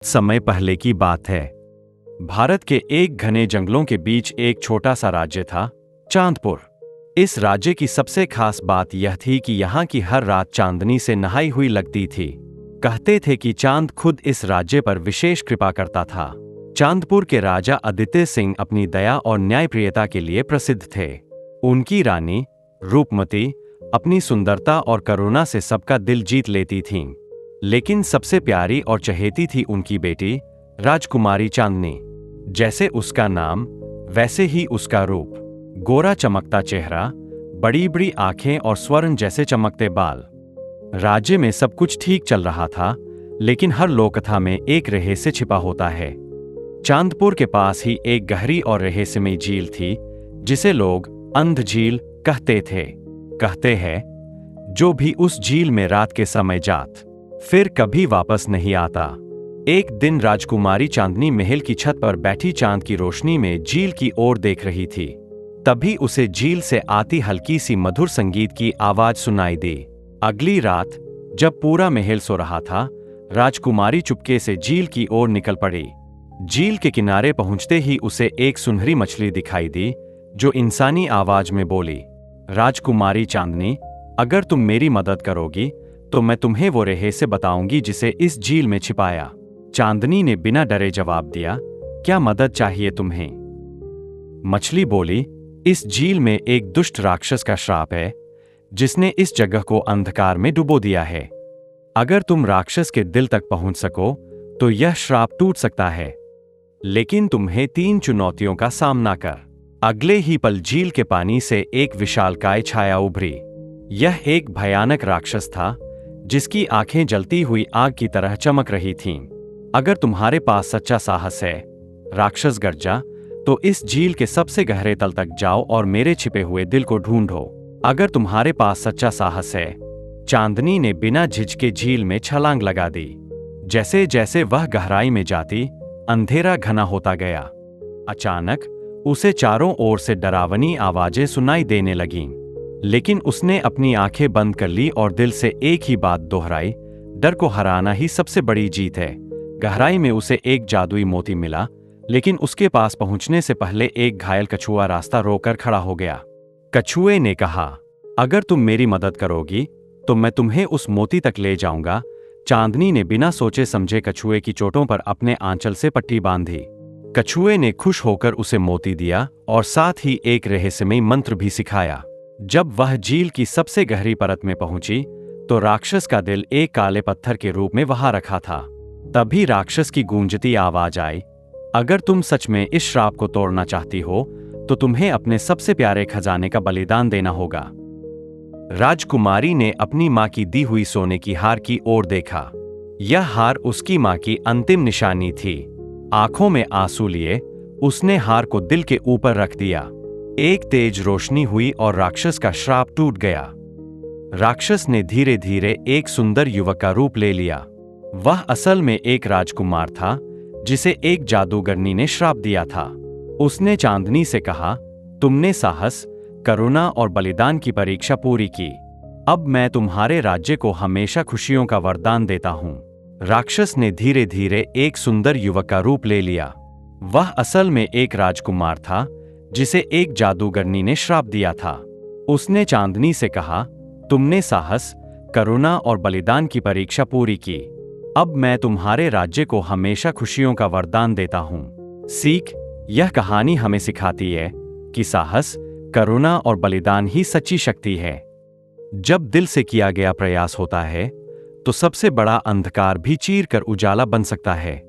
समय पहले की बात है। भारत के एक घने जंगलों के बीच एक छोटा सा राज्य था, चांदपुर। इस राज्य की सबसे खास बात यह थी कि यहाँ की हर रात चांदनी से नहाई हुई लगती थी। कहते थे कि चांद खुद इस राज्य पर विशेष कृपा करता था। चांदपुर के राजा आदित्य सिंह अपनी दया और न्यायप्रियता के लिए प्रसिद्ध थे। उनकी रानी रूपमती अपनी सुंदरता और करुणा से सबका दिल जीत लेती थीं। लेकिन सबसे प्यारी और चहेती थी उनकी बेटी राजकुमारी चांदनी। जैसे उसका नाम वैसे ही उसका रूप, गोरा चमकता चेहरा, बड़ी बड़ी आंखें और स्वर्ण जैसे चमकते बाल। राज्य में सब कुछ ठीक चल रहा था, लेकिन हर लोककथा में एक रहस्य छिपा होता है। चांदपुर के पास ही एक गहरी और रहस्यमयी झील थी, जिसे लोग अंध झील कहते थे। कहते हैं, जो भी उस झील में रात के समय जात फिर कभी वापस नहीं आता। एक दिन राजकुमारी चांदनी महल की छत पर बैठी चांद की रोशनी में झील की ओर देख रही थी। तभी उसे झील से आती हल्की सी मधुर संगीत की आवाज सुनाई दी। अगली रात जब पूरा महल सो रहा था, राजकुमारी चुपके से झील की ओर निकल पड़ी। झील के किनारे पहुंचते ही उसे एक सुनहरी मछली दिखाई दी, जो इंसानी आवाज में बोली, राजकुमारी चांदनी, अगर तुम मेरी मदद करोगी तो मैं तुम्हें वो रहस्य बताऊंगी जिसे इस झील में छिपाया। चांदनी ने बिना डरे जवाब दिया, क्या मदद चाहिए तुम्हें? मछली बोली, इस झील में एक दुष्ट राक्षस का श्राप है, जिसने इस जगह को अंधकार में डुबो दिया है। अगर तुम राक्षस के दिल तक पहुंच सको तो यह श्राप टूट सकता है, लेकिन तुम्हें 3 चुनौतियों का सामना कर। अगले ही पल झील के पानी से एक विशालकाय छाया उभरी। यह एक भयानक राक्षस था, जिसकी आंखें जलती हुई आग की तरह चमक रही थीं। अगर तुम्हारे पास सच्चा साहस है, राक्षस गर्जा, तो इस झील के सबसे गहरे तल तक जाओ और मेरे छिपे हुए दिल को ढूंढो। अगर तुम्हारे पास सच्चा साहस है, चांदनी ने बिना झिझके झील में छलांग लगा दी। जैसे जैसे वह गहराई में जाती, अंधेरा घना होता गया। अचानक उसे चारों ओर से डरावनी आवाजें सुनाई देने लगीं। लेकिन उसने अपनी आंखें बंद कर ली और दिल से एक ही बात दोहराई, डर को हराना ही सबसे बड़ी जीत है। गहराई में उसे एक जादुई मोती मिला, लेकिन उसके पास पहुंचने से पहले एक घायल कछुआ रास्ता रोककर खड़ा हो गया। कछुए ने कहा, अगर तुम मेरी मदद करोगी तो मैं तुम्हें उस मोती तक ले जाऊंगा। चांदनी ने बिना सोचे समझे कछुए की चोटों पर अपने आंचल से पट्टी बांधी। कछुए ने खुश होकर उसे मोती दिया और साथ ही एक रहस्यमयी मंत्र भी सिखाया। जब वह झील की सबसे गहरी परत में पहुंची, तो राक्षस का दिल एक काले पत्थर के रूप में वहां रखा था। तभी राक्षस की गूंजती आवाज आई, अगर तुम सच में इस श्राप को तोड़ना चाहती हो तो तुम्हें अपने सबसे प्यारे खजाने का बलिदान देना होगा। राजकुमारी ने अपनी मां की दी हुई सोने की हार की ओर देखा। यह हार उसकी मां की अंतिम निशानी थी। आंखों में आंसू लिए उसने हार को दिल के ऊपर रख दिया। एक तेज रोशनी हुई और राक्षस का श्राप टूट गया। राक्षस ने धीरे धीरे एक सुंदर युवक का रूप ले लिया। वह असल में एक राजकुमार था, जिसे एक जादूगरनी ने श्राप दिया था। उसने चांदनी से कहा, तुमने साहस, करुणा और बलिदान की परीक्षा पूरी की। अब मैं तुम्हारे राज्य को हमेशा खुशियों का वरदान देता हूं। राक्षस ने धीरे धीरे एक सुंदर युवक का रूप ले लिया। वह असल में एक राजकुमार था, जिसे एक जादूगरनी ने श्राप दिया था। उसने चांदनी से कहा, तुमने साहस, करुणा और बलिदान की परीक्षा पूरी की। अब मैं तुम्हारे राज्य को हमेशा खुशियों का वरदान देता हूं। सीख, यह कहानी हमें सिखाती है कि साहस, करुणा और बलिदान ही सच्ची शक्ति है। जब दिल से किया गया प्रयास होता है, तो सबसे बड़ा अंधकार भी चीर कर उजाला बन सकता है।